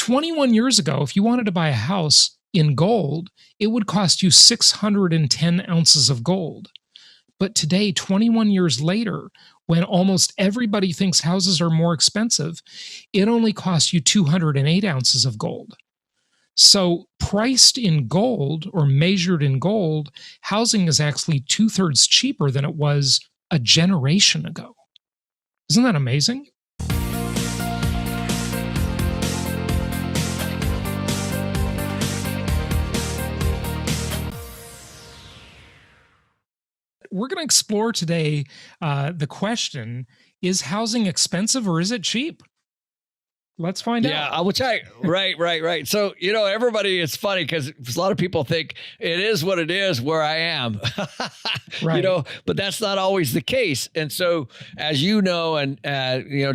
21 years ago, if you wanted to buy a house in gold, it would cost you 610 ounces of gold. But today, 21 years later, when almost everybody thinks houses are more expensive, it only costs you 208 ounces of gold. So priced in gold or measured in gold, housing is actually 2/3 cheaper than it was a generation ago. Isn't that amazing? We're going to explore today the question, is housing expensive or is it cheap? Let's find out. Yeah, right. So, everybody, it's funny because a lot of people think it is what it is where I am, Right. But that's not always the case. And so, as you know, and,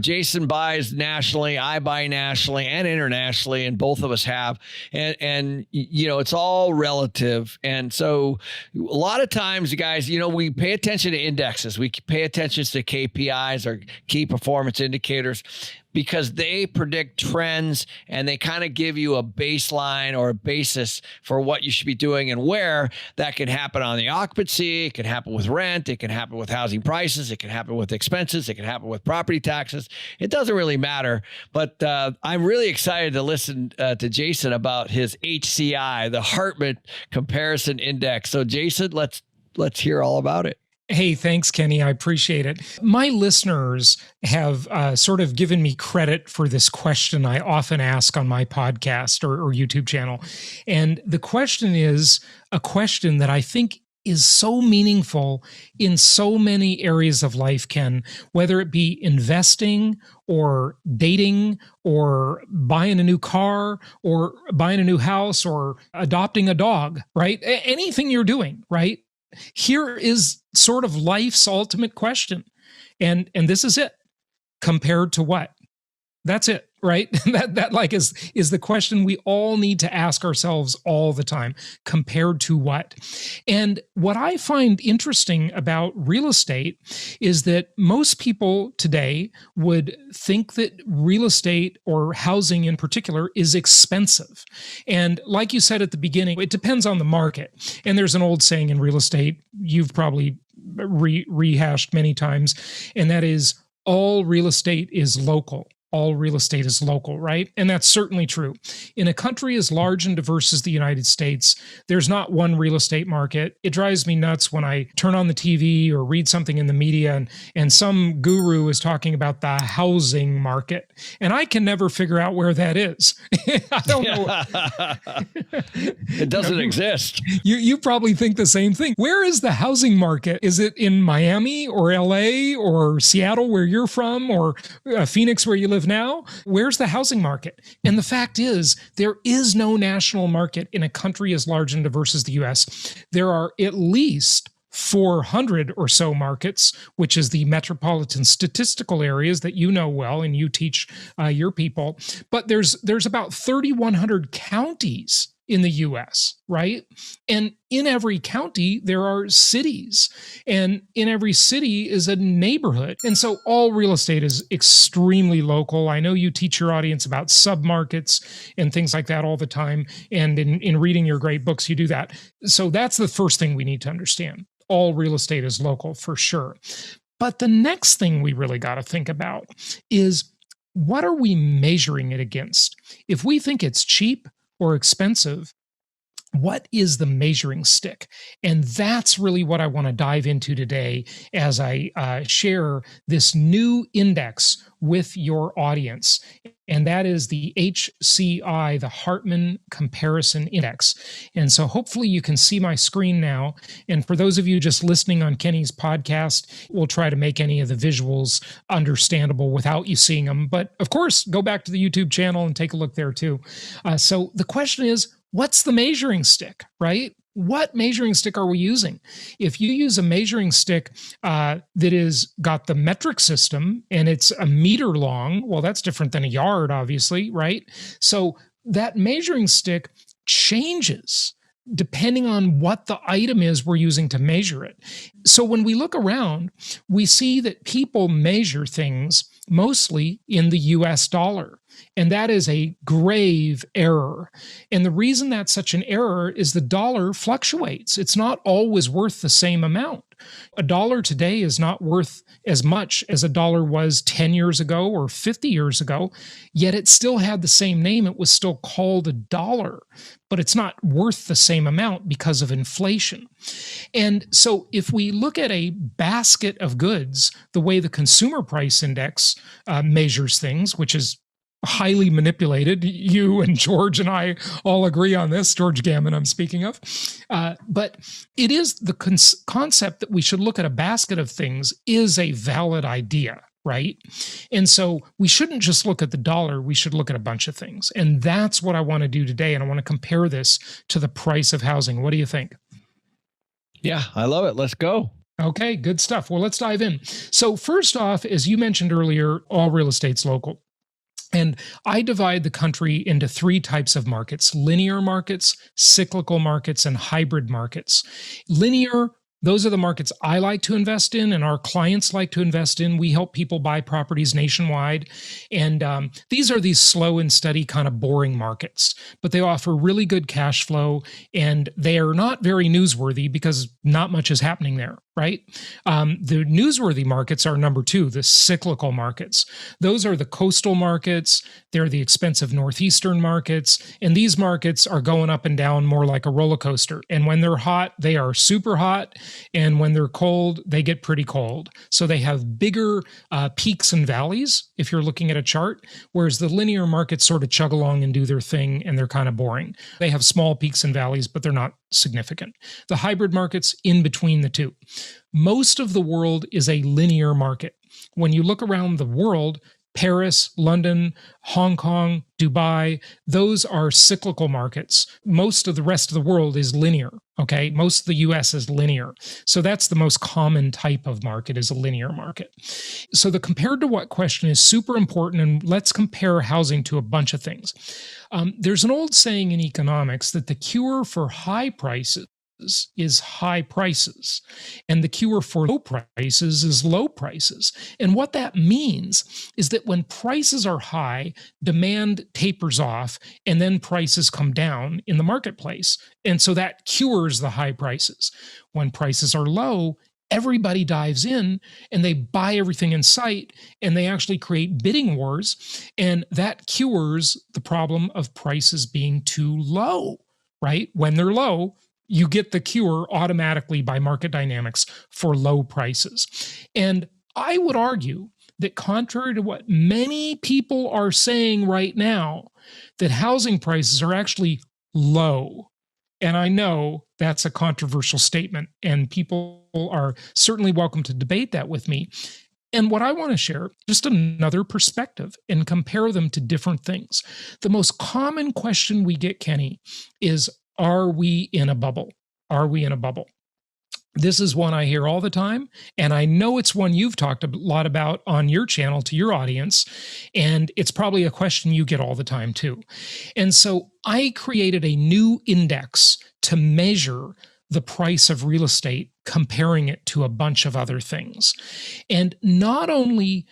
Jason buys nationally, I buy nationally and internationally, and both of us have, and it's all relative. And so a lot of times, guys, we pay attention to indexes. We pay attention to KPIs or key performance indicators, because they predict trends and they kind of give you a baseline or a basis for what you should be doing and where. That can happen on the occupancy. It can happen with rent. It can happen with housing prices. It can happen with expenses. It can happen with property taxes. It doesn't really matter. But I'm really excited to listen to Jason about his HCI, the Hartman Comparison Index. So Jason, let's hear all about it. Hey, thanks, Kenny. I appreciate it. My listeners have sort of given me credit for this question I often ask on my podcast or YouTube channel. And the question is a question that I think is so meaningful in so many areas of life, Ken, whether it be investing or dating or buying a new car or buying a new house or adopting a dog, right? Anything you're doing, right? Here is sort of life's ultimate question. And this is it. Compared to what? That's it, right? that like is the question we all need to ask ourselves all the time. Compared to what? And what I find interesting about real estate is that most people today would think that real estate or housing in particular is expensive. And like you said at the beginning, it depends on the market. And there's an old saying in real estate you've probably rehashed many times, and that is all real estate is local. All real estate is local, right? And that's certainly true. In a country as large and diverse as the United States, there's not one real estate market. It drives me nuts when I turn on the TV or read something in the media and some guru is talking about the housing market. And I can never figure out where that is. I don't know. It doesn't exist. You probably think the same thing. Where is the housing market? Is it in Miami or LA or Seattle where you're from or Phoenix where you live now? Where's the housing market? And the fact is, there is no national market in a country as large and diverse as the US. There are at least 400 or so markets, which is the metropolitan statistical areas that you know well and you teach your people. But there's about 3,100 counties in the US, right? And in every county, there are cities, and in every city is a neighborhood. And so all real estate is extremely local. I know you teach your audience about submarkets and things like that all the time. And in reading your great books, you do that. So that's the first thing we need to understand. All real estate is local for sure. But the next thing we really got to think about is, what are we measuring it against? If we think it's cheap or expensive, what is the measuring stick? And that's really what I want to dive into today as I share this new index with your audience. And that is the HCI, the Hartman Comparison Index. And so hopefully you can see my screen now. And for those of you just listening on Kenny's podcast, we'll try to make any of the visuals understandable without you seeing them. But of course, go back to the YouTube channel and take a look there too. So the question is, what's the measuring stick, right? What measuring stick are we using? If you use a measuring stick that is got the metric system and it's a meter long, well, that's different than a yard, obviously, right? So that measuring stick changes depending on what the item is we're using to measure it. So when we look around, we see that people measure things mostly in the US dollar. And that is a grave error. And the reason that's such an error is the dollar fluctuates. It's not always worth the same amount. A dollar today is not worth as much as a dollar was 10 years ago or 50 years ago, yet it still had the same name. It was still called a dollar, but it's not worth the same amount because of inflation. And so if we look at a basket of goods, the way the Consumer Price Index measures things, which is highly manipulated. You and George and I all agree on this, George Gammon I'm speaking of. But it is the concept that we should look at a basket of things is a valid idea, right? And so we shouldn't just look at the dollar, we should look at a bunch of things. And that's what I want to do today. And I want to compare this to the price of housing. What do you think? Yeah, I love it. Let's go. Okay, good stuff. Well, let's dive in. So first off, as you mentioned earlier, all real estate's local. And I divide the country into three types of markets: linear markets, cyclical markets, and hybrid markets. Linear, those are the markets I like to invest in and our clients like to invest in. We help people buy properties nationwide. And these are these slow and steady, kind of boring markets, but they offer really good cash flow and they are not very newsworthy because not much is happening there, right? The newsworthy markets are number two, the cyclical markets. Those are the coastal markets. They're the expensive northeastern markets. And these markets are going up and down more like a roller coaster. And when they're hot, they are super hot. And when they're cold, they get pretty cold. So they have bigger peaks and valleys, if you're looking at a chart, whereas the linear markets sort of chug along and do their thing, and they're kind of boring. They have small peaks and valleys, but they're not significant. The hybrid markets in between the two. Most of the world is a linear market. When you look around the world, Paris, London, Hong Kong, Dubai, those are cyclical markets. Most of the rest of the world is linear, okay? Most of the US is linear. So that's the most common type of market, is a linear market. So the compared to what question is super important, and let's compare housing to a bunch of things. There's an old saying in economics that the cure for high prices is high prices, and the cure for low prices is low prices. And what that means is that when prices are high, demand tapers off, and then prices come down in the marketplace. And so that cures the high prices. When prices are low, everybody dives in and they buy everything in sight, and they actually create bidding wars. And that cures the problem of prices being too low, right? When they're low, you get the cure automatically by market dynamics for low prices. And I would argue that contrary to what many people are saying right now, that housing prices are actually low. And I know that's a controversial statement, and people are certainly welcome to debate that with me. And what I want to share, just another perspective and compare them to different things. The most common question we get, Kenny, is, are we in a bubble? Are we in a bubble? This is one I hear all the time, and I know it's one you've talked a lot about on your channel to your audience, and it's probably a question you get all the time too. And so I created a new index to measure the price of real estate, comparing it to a bunch of other things. And not only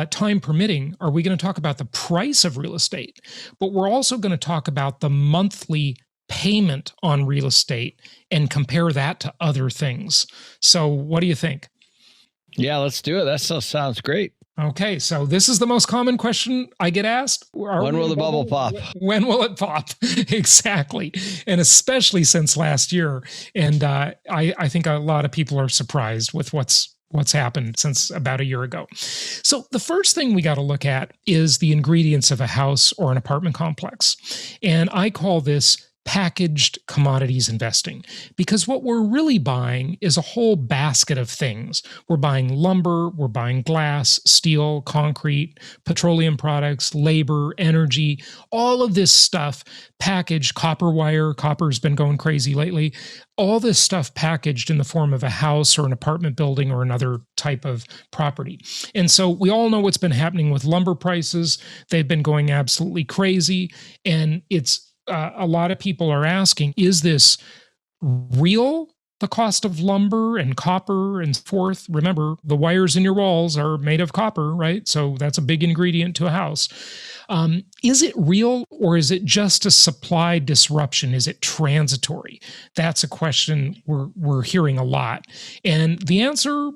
time permitting are we going to talk about the price of real estate, but we're also going to talk about the monthly payment on real estate and compare that to other things. So what do you think? Yeah, let's do it. That sounds great. Okay, so this is the most common question I get asked. When will the bubble pop? When will it pop? Exactly. And especially since last year. And I think a lot of people are surprised with what's happened since about a year ago. So the first thing we got to look at is the ingredients of a house or an apartment complex. And I call this packaged commodities investing, because what we're really buying is a whole basket of things. We're buying lumber, we're buying glass, steel, concrete, petroleum products, labor, energy, all of this stuff packaged, copper wire. Copper's been going crazy lately. All this stuff packaged in the form of a house or an apartment building or another type of property. And so we all know what's been happening with lumber prices. They've been going absolutely crazy, and it's a lot of people are asking, is this real the cost of lumber and copper and so forth. Remember, the wires in your walls are made of copper, right? So that's a big ingredient to a house. Is it real, or is it just a supply disruption? Is it transitory? That's a question we're hearing a lot. And the answer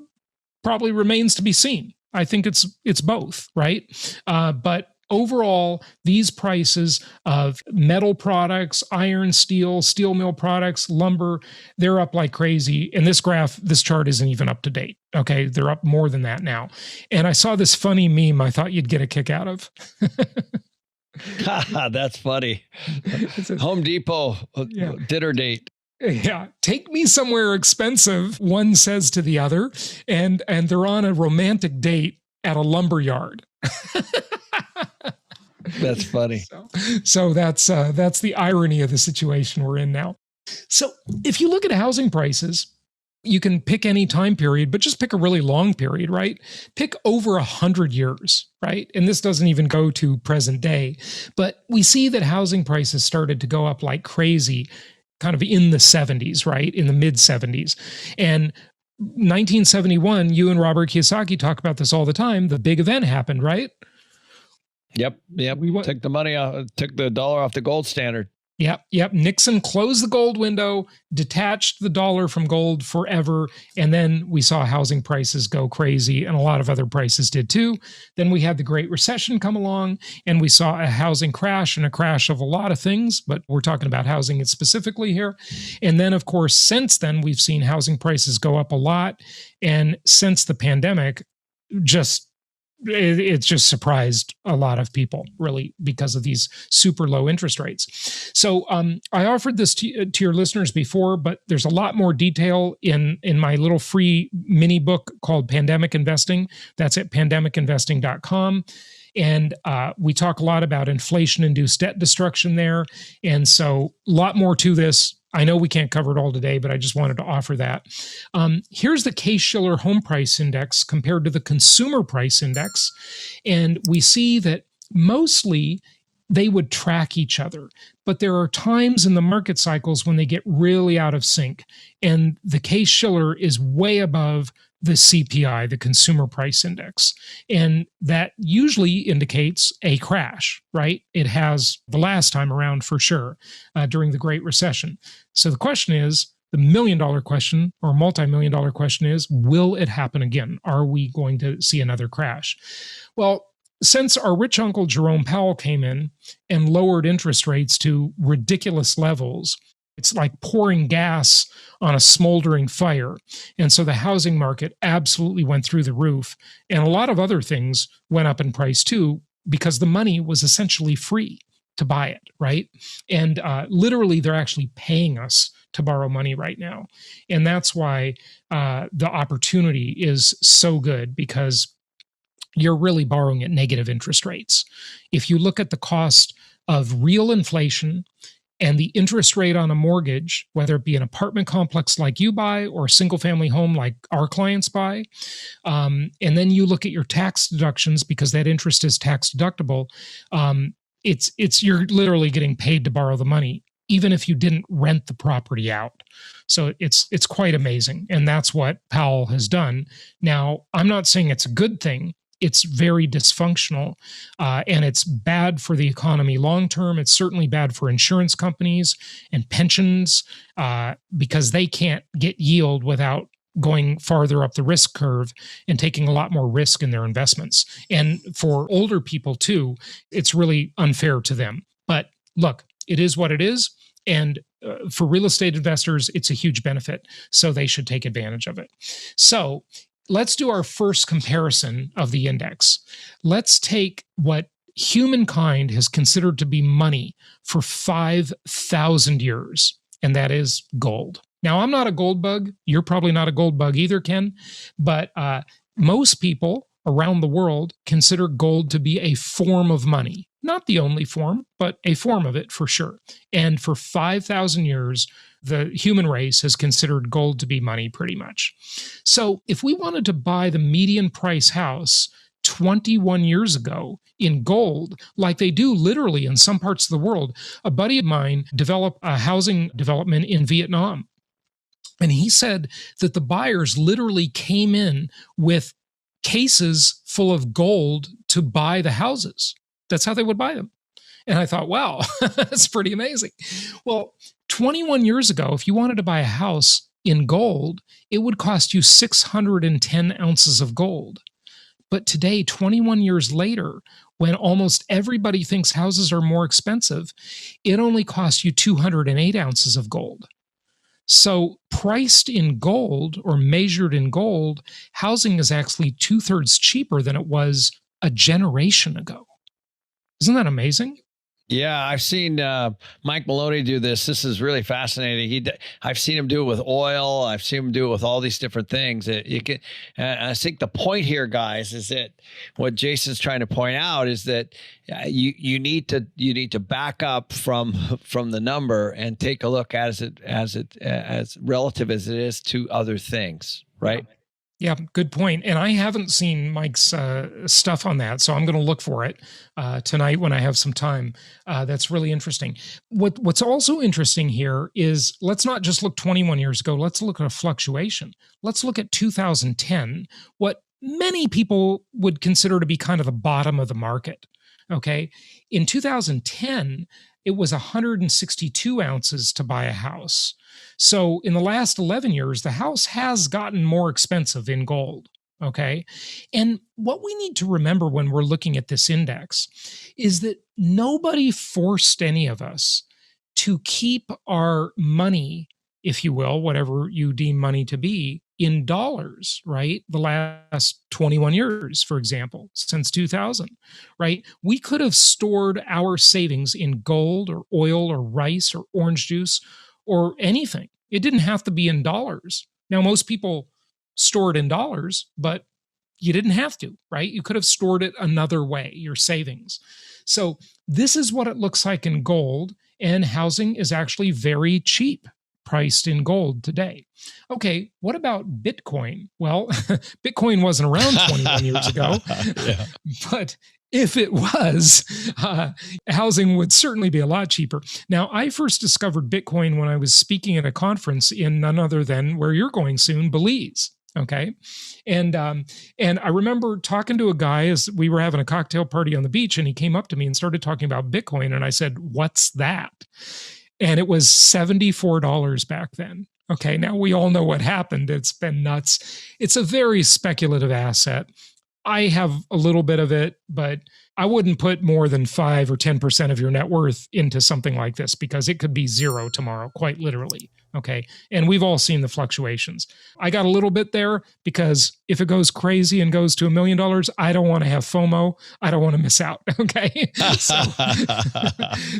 probably remains to be seen. I think it's both, right? But overall, these prices of metal products, iron, steel mill products, lumber, they're up like crazy. And this chart isn't even up to date. Okay, they're up more than that now. And I saw this funny meme I thought you'd get a kick out of. That's funny. Home Depot dinner date. Yeah, take me somewhere expensive, one says to the other, and they're on a romantic date at a lumber yard. That's funny. So that's the irony of the situation we're in now. So if you look at housing prices, you can pick any time period, but just pick a really long period, right? Pick over 100 years, right? And this doesn't even go to present day, but we see that housing prices started to go up like crazy kind of in the 70s, right? In the mid 70s. And 1971, you and Robert Kiyosaki talk about this all the time. The big event happened, right? Yep. Took the money off, took the dollar off the gold standard. Yep. Nixon closed the gold window, detached the dollar from gold forever, and then we saw housing prices go crazy, and a lot of other prices did too. Then we had the Great Recession come along, and we saw a housing crash and a crash of a lot of things, but we're talking about housing specifically here. And then, of course, since then, we've seen housing prices go up a lot, and since the pandemic, it's just surprised a lot of people, really, because of these super low interest rates. So I offered this to your listeners before, but there's a lot more detail in my little free mini book called Pandemic Investing. That's at pandemicinvesting.com. And we talk a lot about inflation-induced debt destruction there. And so a lot more to this. I know we can't cover it all today, but I just wanted to offer that. Here's the Case-Shiller Home Price Index compared to the Consumer Price Index. And we see that mostly they would track each other. But there are times in the market cycles when they get really out of sync. And the Case-Shiller is way above the CPI, the Consumer Price Index. And that usually indicates a crash, right? It has the last time around for sure during the Great Recession. So the question is, the million-dollar question or multi-million-dollar question is, will it happen again? Are we going to see another crash? Well, since our rich uncle Jerome Powell came in and lowered interest rates to ridiculous levels, it's like pouring gas on a smoldering fire. And so the housing market absolutely went through the roof. And a lot of other things went up in price too, because the money was essentially free to buy it, right? And literally, they're actually paying us to borrow money right now. And that's why the opportunity is so good, because you're really borrowing at negative interest rates. If you look at the cost of real inflation and the interest rate on a mortgage, whether it be an apartment complex like you buy or a single family home like our clients buy, and then you look at your tax deductions because that interest is tax deductible, you're literally getting paid to borrow the money, even if you didn't rent the property out. So it's quite amazing. And that's what Powell has done. Now, I'm not saying it's a good thing. It's very dysfunctional, and it's bad for the economy long term. It's certainly bad for insurance companies and pensions because they can't get yield without going farther up the risk curve and taking a lot more risk in their investments. And for older people too, it's really unfair to them. But look, it is what it is. And for real estate investors, it's a huge benefit. So they should take advantage of it. So let's do our first comparison of the index. Let's take what humankind has considered to be money for 5,000 years, and that is gold. Now, I'm not a gold bug. You're probably not a gold bug either, Ken, but most people around the world consider gold to be a form of money. Not the only form, but a form of it for sure. And for 5,000 years, the human race has considered gold to be money pretty much. So if we wanted to buy the median price house 21 years ago in gold, like they do literally in some parts of the world, a buddy of mine developed a housing development in Vietnam. And he said that the buyers literally came in with cases full of gold to buy the houses. That's how they would buy them. And I thought, wow, that's pretty amazing. Well, 21 years ago, if you wanted to buy a house in gold, it would cost you 610 ounces of gold. But today, 21 years later, when almost everybody thinks houses are more expensive, it only costs you 208 ounces of gold. So priced in gold or measured in gold, housing is actually 2/3 cheaper than it was a generation ago. Isn't that amazing? Yeah, I've seen Mike Maloney do this. This is really fascinating. I've seen him do it with oil. I've seen him do it with all these different things. I think the point here, guys, is that what Jason's trying to point out is that you need to back up from the number and take a look at it as relative as it is to other things, right? Yeah, good point. And I haven't seen Mike's stuff on that, so I'm going to look for it tonight when I have some time. That's really interesting. What's also interesting here is let's not just look 21 years ago. Let's look at a fluctuation. Let's look at 2010, what many people would consider to be kind of the bottom of the market. Okay, in 2010, it was 162 ounces to buy a house. So in the last 11 years, the house has gotten more expensive in gold. Okay. And what we need to remember when we're looking at this index is that nobody forced any of us to keep our money, if you will, whatever you deem money to be, in dollars, right? The last 21 years, for example, since 2000, right? We could have stored our savings in gold or oil or rice or orange juice or anything. It didn't have to be in dollars. Now, most people store it in dollars, but you didn't have to, right? You could have stored it another way, your savings. So this is what it looks like in gold, and housing is actually very cheap, priced in gold today. Okay, what about Bitcoin? Well, Bitcoin wasn't around 21 years ago, Yeah. but if it was, housing would certainly be a lot cheaper. Now, I first discovered Bitcoin when I was speaking at a conference in none other than where you're going soon, Belize. Okay. And I remember talking to a guy as we were having a cocktail party on the beach, and he came up to me and started talking about Bitcoin. And I said, "What's that?" And it was $74 back then. Okay. Now we all know what happened. It's been nuts. It's a very speculative asset. I have a little bit of it, but I wouldn't put more than 5 or 10% of your net worth into something like this because it could be zero tomorrow, quite literally. Okay. And we've all seen the fluctuations. I got a little bit there because if it goes crazy and goes to $1 million, I don't want to have FOMO. I don't want to miss out. Okay.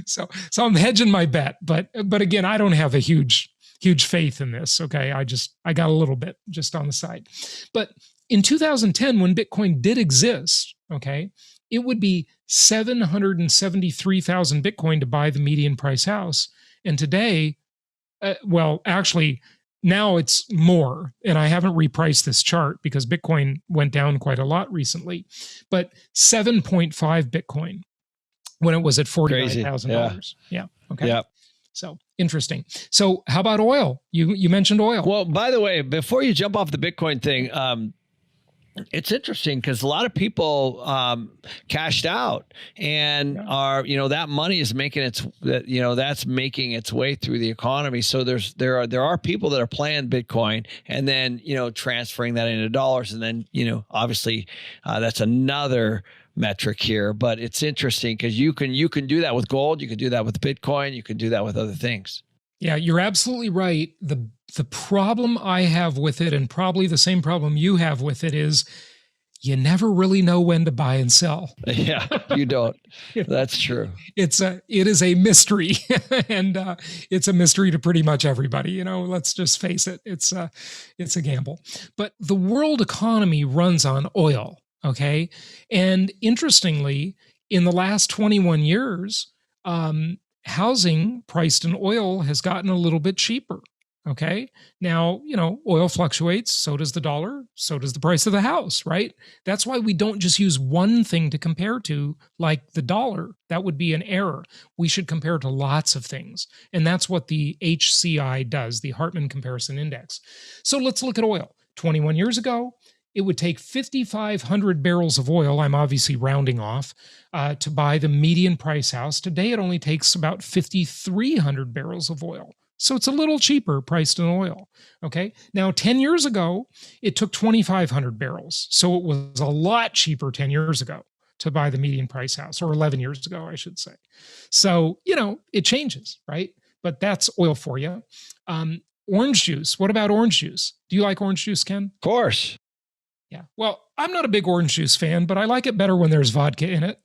So I'm hedging my bet, but again, I don't have a huge faith in this. Okay. I got a little bit just on the side, but in 2010, when Bitcoin did exist, okay, it would be 773,000 Bitcoin to buy the median price house. And today, well, actually, now it's more. And I haven't repriced this chart because Bitcoin went down quite a lot recently, but 7.5 Bitcoin when it was at $49,000. Yeah. Okay. Yeah. So interesting. So how about oil? You mentioned oil. Well, by the way, before you jump off the Bitcoin thing, it's interesting because a lot of people cashed out and are, that money is making that's making its way through the economy. So there are people that are playing Bitcoin and then, transferring that into dollars. And then, obviously that's another metric here, but it's interesting because you can do that with gold. You can do that with Bitcoin. You can do that with other things. Yeah, you're absolutely right. The problem I have with it, and probably the same problem you have with it, is you never really know when to buy and sell. Yeah, you don't. That's true. It is a mystery, and it's a mystery to pretty much everybody. Let's just face it. It's a gamble. But the world economy runs on oil. Okay, and interestingly, in the last 21 years, housing priced in oil has gotten a little bit cheaper. Okay. Now, oil fluctuates. So does the dollar. So does the price of the house, right? That's why we don't just use one thing to compare to, like the dollar. That would be an error. We should compare to lots of things. And that's what the HCI does, the Hartman Comparison Index. So let's look at oil. 21 years ago, it would take 5,500 barrels of oil, I'm obviously rounding off, to buy the median price house. Today, it only takes about 5,300 barrels of oil. So it's a little cheaper priced in oil. Okay. Now, 10 years ago, it took 2,500 barrels. So it was a lot cheaper 10 years ago to buy the median price house, or 11 years ago, I should say. So, it changes, right? But that's oil for you. Orange juice. What about orange juice? Do you like orange juice, Ken? Of course. Yeah. Well, I'm not a big orange juice fan, but I like it better when there's vodka in it.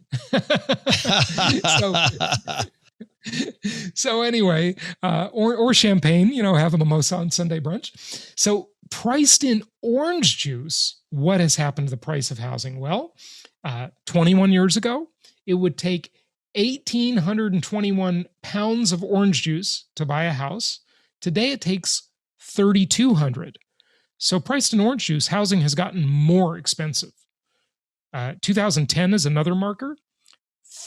So anyway, or champagne, have a mimosa on Sunday brunch. So priced in orange juice, what has happened to the price of housing? Well, 21 years ago, it would take 1,821 pounds of orange juice to buy a house. Today, it takes 3,200. So priced in orange juice, housing has gotten more expensive. 2010 is another marker,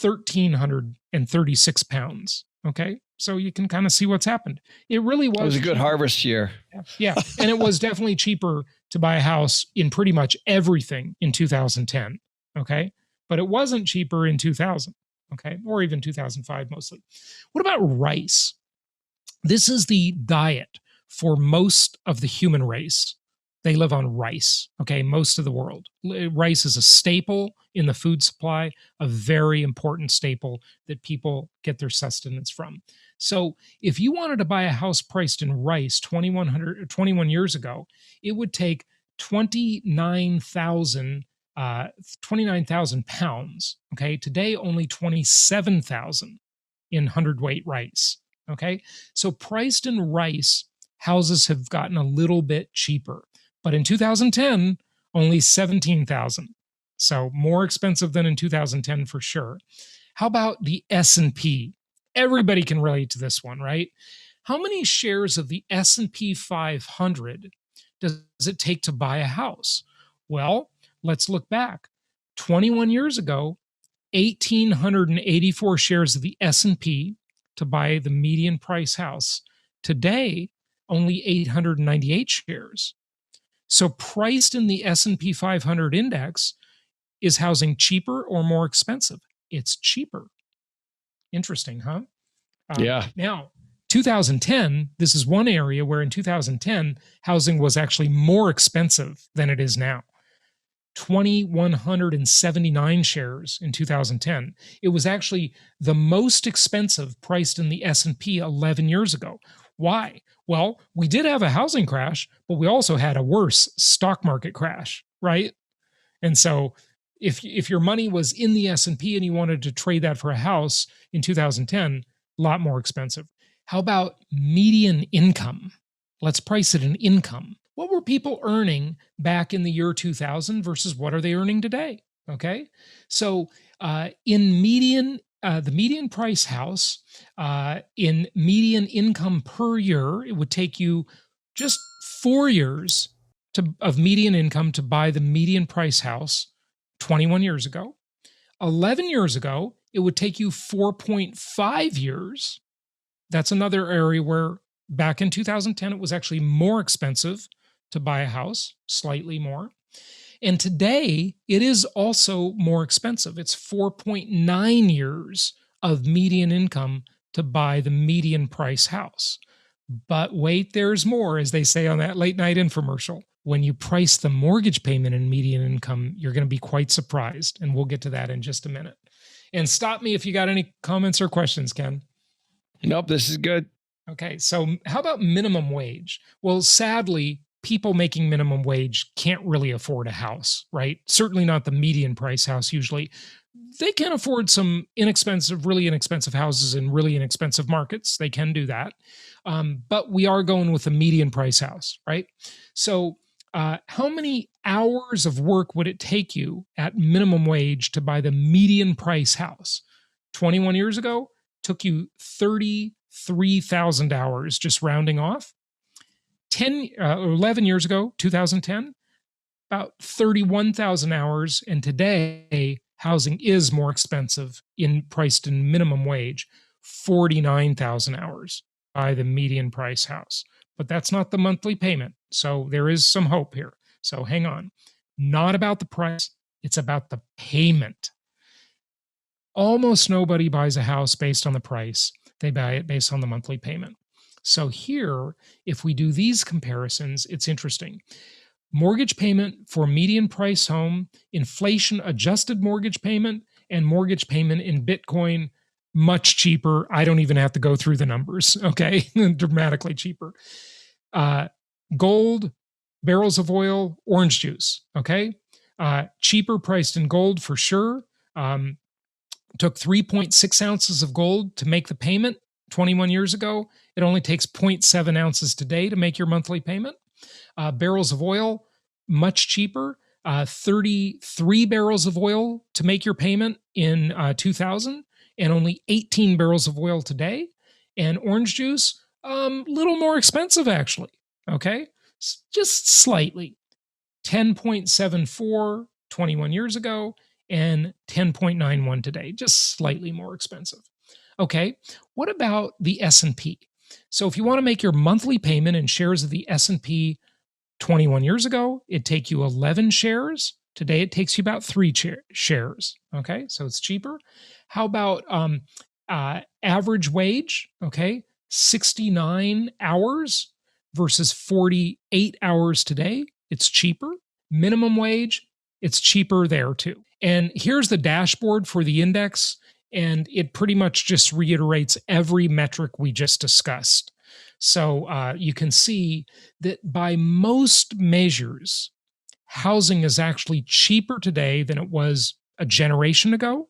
1,336 pounds. Okay. So you can kind of see what's happened. It really was. It was a good harvest year. Yeah. And it was definitely cheaper to buy a house in pretty much everything in 2010. Okay. But it wasn't cheaper in 2000. Okay. Or even 2005 mostly. What about rice? This is the diet for most of the human race. They live on rice, okay, most of the world. Rice is a staple in the food supply, a very important staple that people get their sustenance from. So if you wanted to buy a house priced in rice 21 years ago, it would take 29,000 pounds, okay? Today, only 27,000 in hundredweight rice, okay? So priced in rice, houses have gotten a little bit cheaper. But in 2010, only 17,000. So more expensive than in 2010 for sure. How about the S&P? Everybody can relate to this one, right? How many shares of the S&P 500 does it take to buy a house? Well, let's look back. 21 years ago, 1,884 shares of the S&P to buy the median price house. Today, only 898 shares. So priced in the S&P 500 index, is housing cheaper or more expensive? It's cheaper. Interesting, huh? Yeah. Now, 2010, this is one area where in 2010, housing was actually more expensive than it is now. 2,179 shares in 2010. It was actually the most expensive priced in the S&P 11 years ago. Why? Well, we did have a housing crash, but we also had a worse stock market crash, right? And so if your money was in the S&P and you wanted to trade that for a house in 2010, a lot more expensive. How about median income? Let's price it in income. What were people earning back in the year 2000 versus what are they earning today? Okay. So in the median price house, in median income per year, it would take you just 4 years of median income to buy the median price house 21 years ago. 11 years ago, it would take you 4.5 years. That's another area where back in 2010, it was actually more expensive to buy a house, slightly more. And today, it is also more expensive. It's 4.9 years of median income to buy the median price house. But wait, there's more, as they say on that late night infomercial. When you price the mortgage payment in median income, you're going to be quite surprised. And we'll get to that in just a minute. And stop me if you got any comments or questions, Ken. Nope, this is good. Okay, so how about minimum wage? Well, sadly, people making minimum wage can't really afford a house, right? Certainly not the median price house usually. They can afford some really inexpensive houses in really inexpensive markets. They can do that. But we are going with a median price house, right? So how many hours of work would it take you at minimum wage to buy the median price house? 21 years ago, took you 33,000 hours, just rounding off. 11 years ago, 2010, about 31,000 hours. And today, housing is more expensive priced in minimum wage, 49,000 hours by the median price house. But that's not the monthly payment. So there is some hope here. So hang on. Not about the price, it's about the payment. Almost nobody buys a house based on the price. They buy it based on the monthly payment. So here, if we do these comparisons, it's interesting. Mortgage payment for median price home, inflation adjusted mortgage payment, and mortgage payment in Bitcoin, much cheaper. I don't even have to go through the numbers, okay? Dramatically cheaper. Gold, barrels of oil, orange juice, okay? Cheaper priced in gold for sure. Took 3.6 ounces of gold to make the payment 21 years ago. It only takes 0.7 ounces today to make your monthly payment. Barrels of oil, much cheaper. 33 barrels of oil to make your payment in 2000, and only 18 barrels of oil today. And orange juice, little more expensive actually, okay? Just slightly. 10.74 21 years ago, and 10.91 today, just slightly more expensive. Okay, what about the S&P? So if you want to make your monthly payment in shares of the S&P 21 years ago, it'd take you 11 shares. Today, it takes you about 3 shares. Okay, so it's cheaper. How about average wage? Okay, 69 hours versus 48 hours today. It's cheaper. Minimum wage, it's cheaper there too. And here's the dashboard for the index, and it pretty much just reiterates every metric we just discussed. So you can see that by most measures, housing is actually cheaper today than it was a generation ago.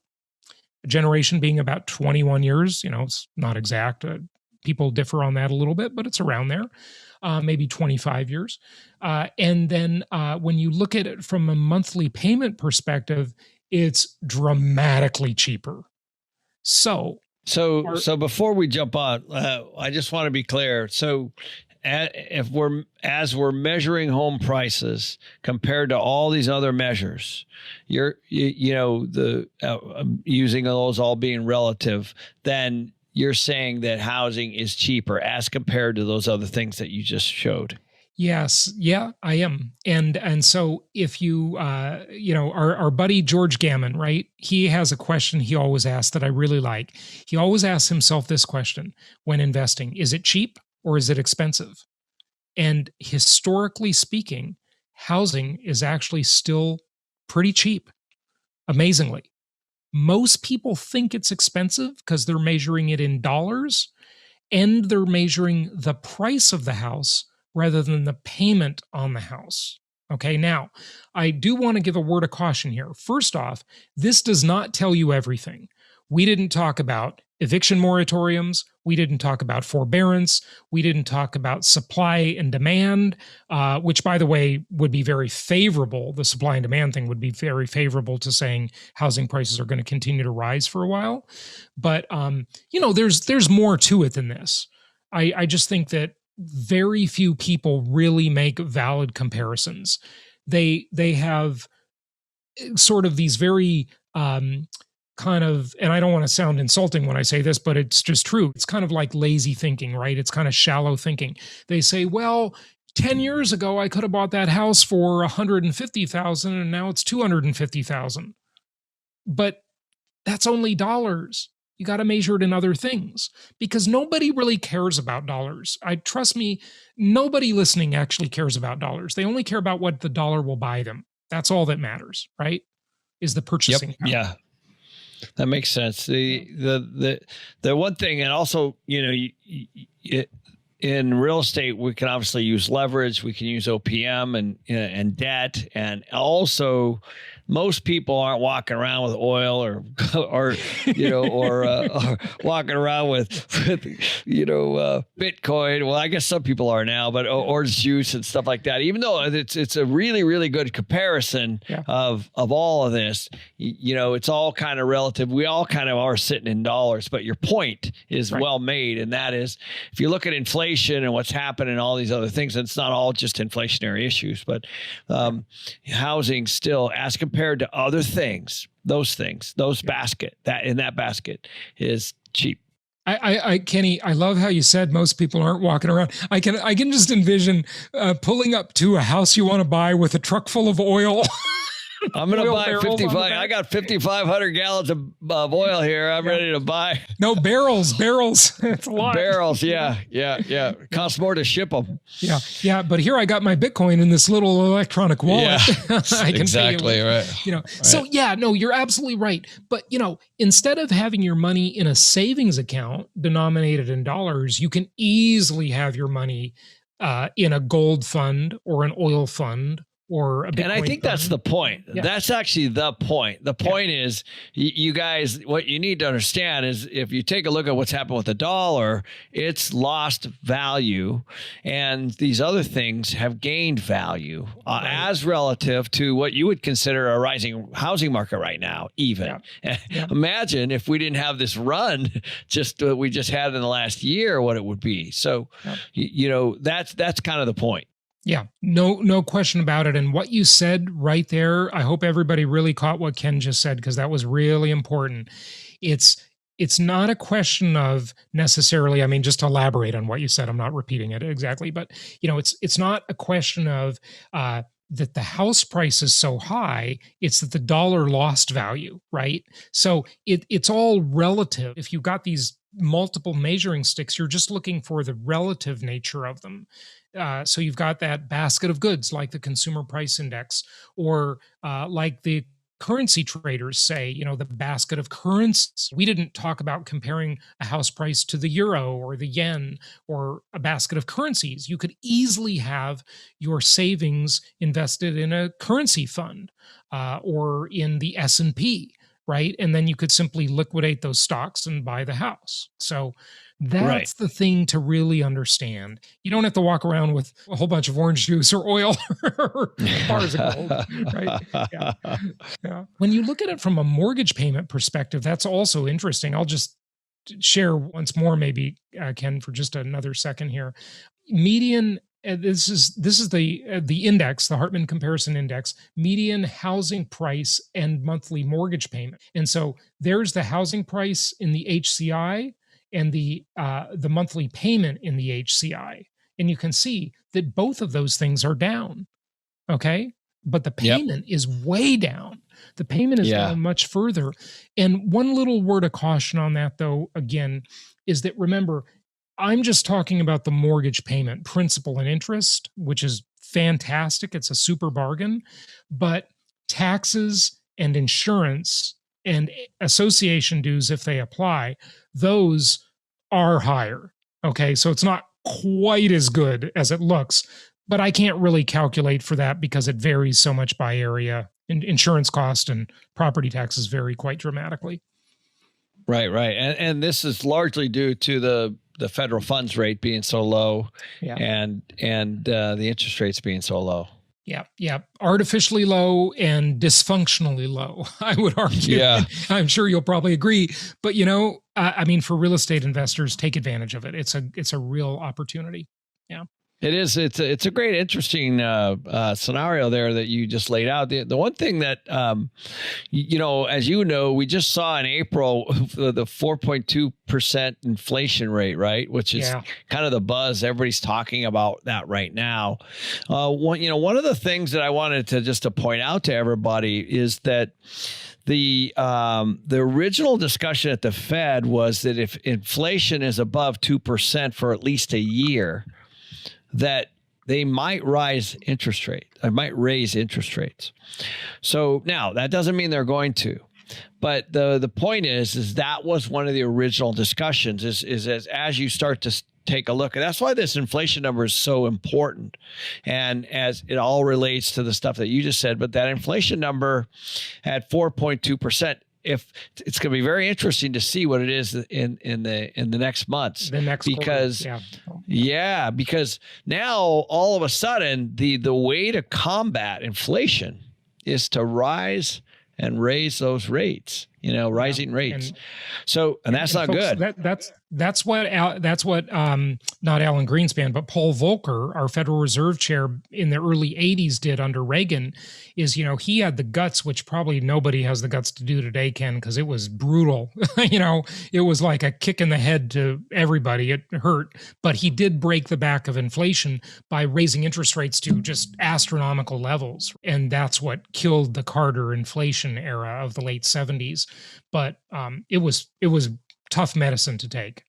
A generation being about 21 years, it's not exact. People differ on that a little bit, but it's around there. Maybe 25 years. And then when you look at it from a monthly payment perspective, it's dramatically cheaper. So before we jump on, I just want to be clear. So as we're measuring home prices compared to all these other measures, using those all being relative, then you're saying that housing is cheaper as compared to those other things that you just showed. Yes. Yeah, I am. And so if you, our buddy George Gammon, right? He has a question he always asks that I really like. He always asks himself this question when investing: is it cheap or is it expensive? And historically speaking, housing is actually still pretty cheap, amazingly. Most people think it's expensive because they're measuring it in dollars, and they're measuring the price of the house rather than the payment on the house. Okay, now, I do want to give a word of caution here. First off, this does not tell you everything. We didn't talk about eviction moratoriums. We didn't talk about forbearance. We didn't talk about supply and demand, which, by the way, would be very favorable. The supply and demand thing would be very favorable to saying housing prices are going to continue to rise for a while. But, there's more to it than this. I just think that very few people really make valid comparisons. They have sort of these very kind of, and I don't want to sound insulting when I say this, but it's just true. It's kind of like lazy thinking, right? It's kind of shallow thinking. They say, well, 10 years ago, I could have bought that house for $150,000 and now it's $250,000. But that's only dollars. You got to measure it in other things because nobody really cares about dollars. Trust me, nobody listening actually cares about dollars. They only care about what the dollar will buy them. That's all that matters, right? Is the purchasing power. Yeah. That makes sense. The one thing, and also, in real estate, we can obviously use leverage. We can use OPM and debt, and also most people aren't walking around with oil or walking around with Bitcoin. Well, I guess some people are now, but orange juice and stuff like that. Even though it's a really, really good comparison of all of this, it's all kind of relative. We all kind of are sitting in dollars, but your point is well made. And that is, if you look at inflation and what's happened and all these other things, and it's not all just inflationary issues, but housing still, as compared to other things, that basket is cheap. Kenny, I love how you said most people aren't walking around. I can just envision pulling up to a house you want to buy with a truck full of oil. I'm going to buy 55. I got 5,500 gallons of oil here. I'm ready to buy. No, barrels. It's a lot. Barrels. Yeah. It costs more to ship them. Yeah. But here I got my Bitcoin in this little electronic wallet. Yeah, I can exactly right. So you're absolutely right. But instead of having your money in a savings account denominated in dollars, you can easily have your money in a gold fund or an oil fund. And I think that's the point. Yeah. That's actually the point. The point is, you guys, what you need to understand is, if you take a look at what's happened with the dollar, it's lost value, and these other things have gained value as relative to what you would consider a rising housing market right now. Even imagine if we didn't have this run, we just had in the last year, what it would be. So, that's kind of the point. Yeah, no question about it. And what you said right there, I hope everybody really caught what Ken just said, because that was really important. It's not a question of necessarily, just to elaborate on what you said, I'm not repeating it exactly, but it's not a question of that the house price is so high, it's that the dollar lost value, right? So it's all relative. If you've got these multiple measuring sticks, you're just looking for the relative nature of them. So you've got that basket of goods like the Consumer Price Index, or like the currency traders say, the basket of currencies. We didn't talk about comparing a house price to the euro or the yen or a basket of currencies. You could easily have your savings invested in a currency fund or in the S&P, right? And then you could simply liquidate those stocks and buy the house. So that's the thing to really understand. You don't have to walk around with a whole bunch of orange juice or oil or bars of gold, right? Yeah. When you look at it from a mortgage payment perspective, that's also interesting. I'll just share once more, maybe, Ken, for just another second here. Median, this is the index, the Hartman Comparison Index, median housing price and monthly mortgage payment. And so there's the housing price in the HCI and the monthly payment in the HCI. And you can see that both of those things are down, okay? But the payment is way down. The payment is down much further. And one little word of caution on that, though, again, is that, remember, I'm just talking about the mortgage payment, principal and interest, which is fantastic. It's a super bargain. But taxes and insurance and association dues, if they apply, those are higher. Okay, so it's not quite as good as it looks, but I can't really calculate for that because it varies so much by area. Insurance cost and property taxes vary quite dramatically. Right. And this is largely due to the federal funds rate being so low and the interest rates being so low. Yeah. Artificially low and dysfunctionally low, I would argue. Yeah. I'm sure you'll probably agree. But, for real estate investors, take advantage of it. It's a real opportunity. Yeah. It is. It's a great, interesting scenario there that you just laid out. The one thing that, as you know, we just saw in April the 4.2% inflation rate, right? Which is kind of the buzz. Everybody's talking about that right now. One of the things that I wanted to point out to everybody is that the original discussion at the Fed was that if inflation is above 2% for at least a year, that they might raise interest rates. So now that doesn't mean they're going to, but the point is that was one of the original discussions is as you start take a look. And that's why this inflation number is so important. And as it all relates to the stuff that you just said, but that inflation number at 4.2%, if it's going to be very interesting to see what it is in the next months, because because now all of a sudden the way to combat inflation is to rise and raise those rates, rising rates. And that's not folks, good. That's what not Alan Greenspan, but Paul Volcker, our Federal Reserve chair in the early 80s, did under Reagan. Is he had the guts, which probably nobody has the guts to do today, Ken, because it was brutal. It was like a kick in the head to everybody. It hurt, but he did break the back of inflation by raising interest rates to just astronomical levels, and that's what killed the Carter inflation era of the late 70s. But it was tough medicine to take.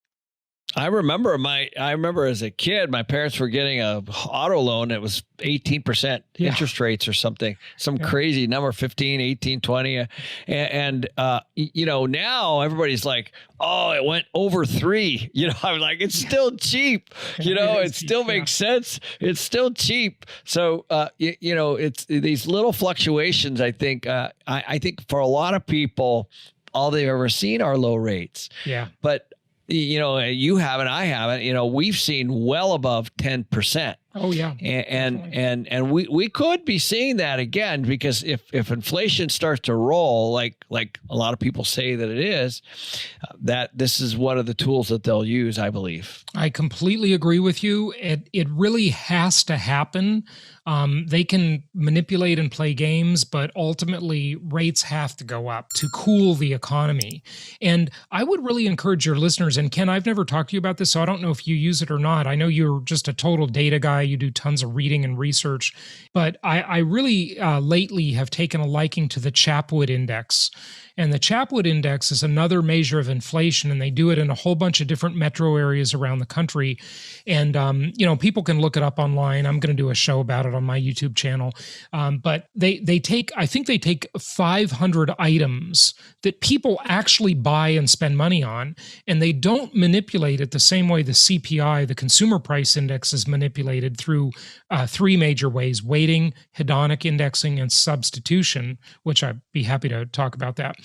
I remember as a kid, my parents were getting a auto loan. It was 18% interest rates or something, crazy number, 15, 18, 20. And now everybody's like, oh, it went over 3. I'm like, it's still cheap. It still makes sense. It's still cheap. So, it's these little fluctuations. I think for a lot of people, all they've ever seen are low rates. Yeah. But you haven't, I haven't, we've seen well above 10%. Oh yeah. And we could be seeing that again, because if inflation starts to roll, like a lot of people say that it is, that this is one of the tools that they'll use, I believe. I completely agree with you. It really has to happen. They can manipulate and play games, but ultimately rates have to go up to cool the economy. And I would really encourage your listeners, and Ken, I've never talked to you about this, so I don't know if you use it or not. I know you're just a total data guy. You do tons of reading and research, but I really lately have taken a liking to the Chapwood Index. And the Chapwood Index is another measure of inflation, and they do it in a whole bunch of different metro areas around the country. And, people can look it up online. I'm going to do a show about it on my YouTube channel. But they take 500 items that people actually buy and spend money on, and they don't manipulate it the same way the CPI, the Consumer Price Index, is manipulated through 3 major ways: weighting, hedonic indexing, and substitution, which I'd be happy to talk about that.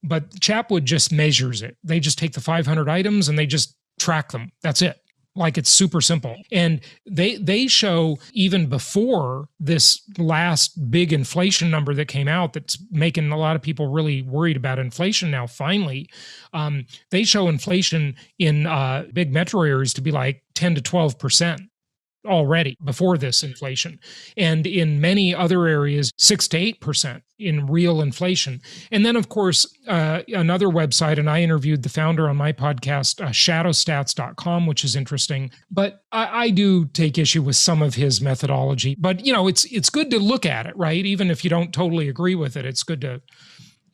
But Chapwood just measures it. They just take the 500 items and they just track them. That's it. Like, it's super simple. And they show, even before this last big inflation number that came out that's making a lot of people really worried about inflation now, finally, they show inflation in big metro areas to be like 10 to 12%. Already before this inflation, and in many other areas 6 to 8% in real inflation. And then, of course, another website, and I interviewed the founder on my podcast, shadowstats.com, which is interesting. But I do take issue with some of his methodology. But it's good to look at it, right? Even if you don't totally agree with it, it's good to.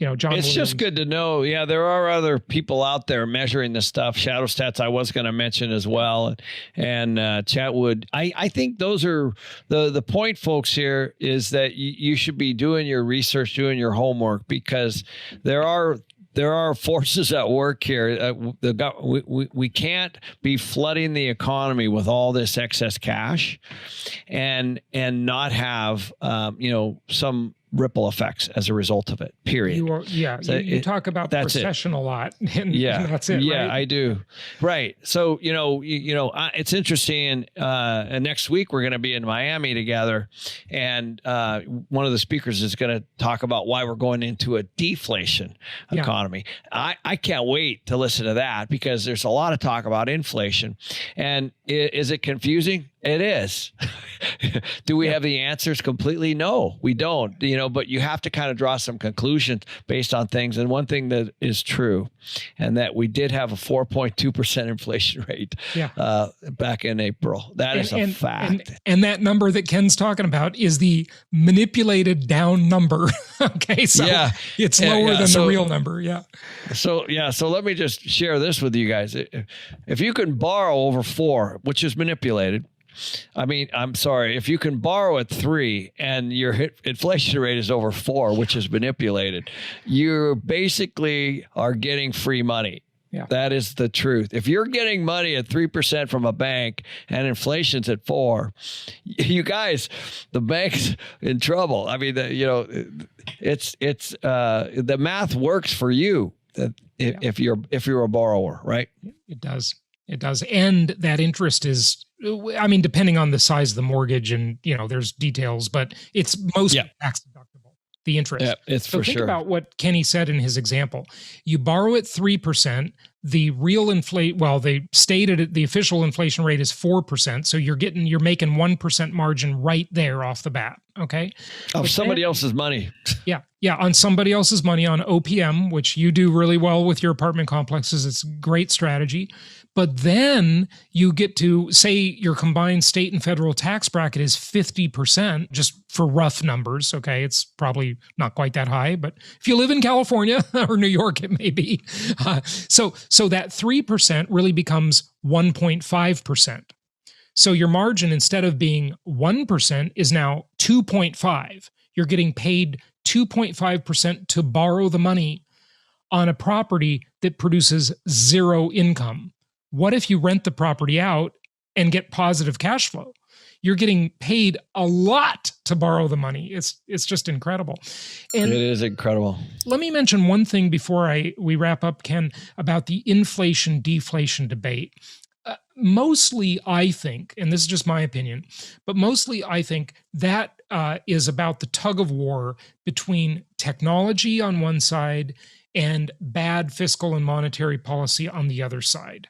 John It's Williams. just good to know. Yeah, there are other people out there measuring this stuff. Shadow Stats I was going to mention as well. And Chatwood. I think those are the point, folks, here is that you should be doing your research, doing your homework, because there are forces at work here. We can't be flooding the economy with all this excess cash and not have some ripple effects as a result of it, period. You talk about recession a lot. And that's it. Yeah, right? I do. Right. So, it's interesting. And next week we're going to be in Miami together. And one of the speakers is going to talk about why we're going into a deflation economy. I can't wait to listen to that, because there's a lot of talk about inflation. And is it confusing? It is. Do we have the answers completely? No, we don't, but you have to kind of draw some conclusions based on things. And one thing that is true, and that we did have a 4.2% inflation rate back in April. That is a fact. And that number that Ken's talking about is the manipulated down number. Okay. So it's lower than the real number. Yeah. So let me just share this with you guys. If you can borrow over 4, which is manipulated, I'm sorry, if you can borrow at 3 and your inflation rate is over 4, which is manipulated, you basically are getting free money. Yeah. That is the truth. If you're getting money at 3% from a bank and inflation's at 4%, you guys, the bank's in trouble. I mean, it's the math works for you if you're a borrower, right? It does. It does. And that interest is, I mean, depending on the size of the mortgage and, there's details, but it's mostly tax deductible, the interest. Yeah, it's for sure. Think about what Kenny said in his example. You borrow at 3%, the real they stated the official inflation rate is 4%. So you're making 1% margin right there off the bat. Okay. Of somebody else's money. Yeah. Yeah. On somebody else's money on OPM, which you do really well with your apartment complexes. It's a great strategy. But then you get to say your combined state and federal tax bracket is 50%, just for rough numbers. Okay. It's probably not quite that high, but if you live in California or New York, it may be. So that 3% really becomes 1.5%. So your margin, instead of being 1%, is now 2.5. You're getting paid 2.5% to borrow the money on a property that produces zero income. What if you rent the property out and get positive cash flow? You're getting paid a lot to borrow the money. It's just incredible. And it is incredible. Let me mention one thing before we wrap up, Ken, about the inflation-deflation debate. Mostly, I think, and this is just my opinion, but mostly I think that is about the tug of war between technology on one side and bad fiscal and monetary policy on the other side.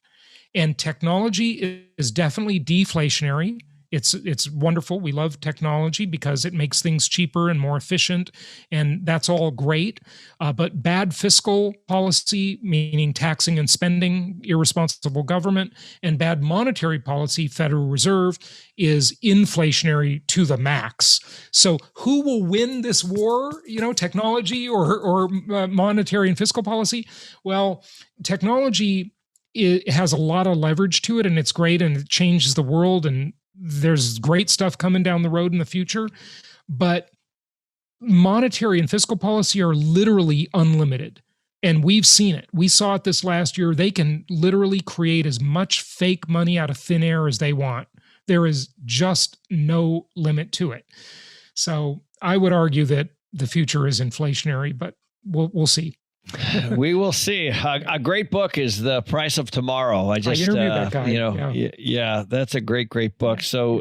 And technology is definitely deflationary. It's wonderful. We love technology because it makes things cheaper and more efficient, and that's all great. But bad fiscal policy, meaning taxing and spending, irresponsible government, and bad monetary policy, Federal Reserve, is inflationary to the max. So who will win this war, technology or monetary and fiscal policy? Well, technology, it has a lot of leverage to it, and it's great, and it changes the world, and there's great stuff coming down the road in the future. But monetary and fiscal policy are literally unlimited. And we've seen it. We saw it this last year. They can literally create as much fake money out of thin air as they want. There is just no limit to it. So I would argue that the future is inflationary, but we'll see. We will see. A great book is The Price of Tomorrow. I interviewed that guy. Yeah, that's a great book. So,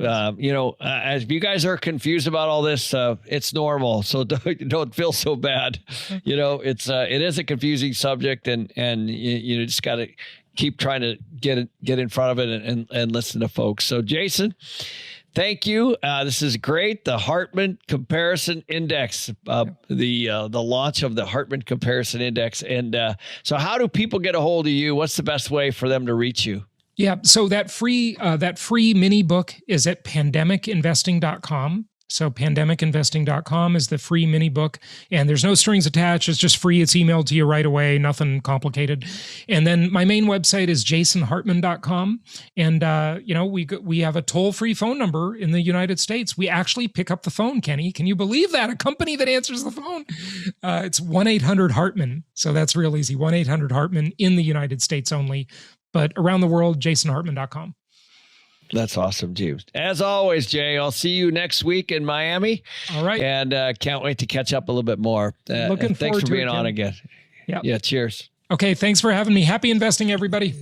as you guys are confused about all this, it's normal. So don't feel so bad. It is a confusing subject, and you just got to keep trying to get in front of it and listen to folks. So, Jason, thank you. This is great. The Hartman Comparison Index, the launch of the Hartman Comparison Index. And so how do people get a hold of you? What's the best way for them to reach you? Yeah. So that free mini book is at pandemicinvesting.com. So pandemicinvesting.com is the free mini book, and there's no strings attached. It's just free. It's emailed to you right away. Nothing complicated. And then my main website is jasonhartman.com. And, we have a toll-free phone number in the United States. We actually pick up the phone, Kenny. Can you believe that? A company that answers the phone. It's 1-800-HARTMAN. So that's real easy. 1-800-HARTMAN in the United States only, but around the world, jasonhartman.com. That's awesome, James. As always, Jay, I'll see you next week in Miami. All right. And can't wait to catch up a little bit more. Looking forward to it. Thanks for being on again. Yeah. Yeah, cheers. Okay, thanks for having me. Happy investing, everybody.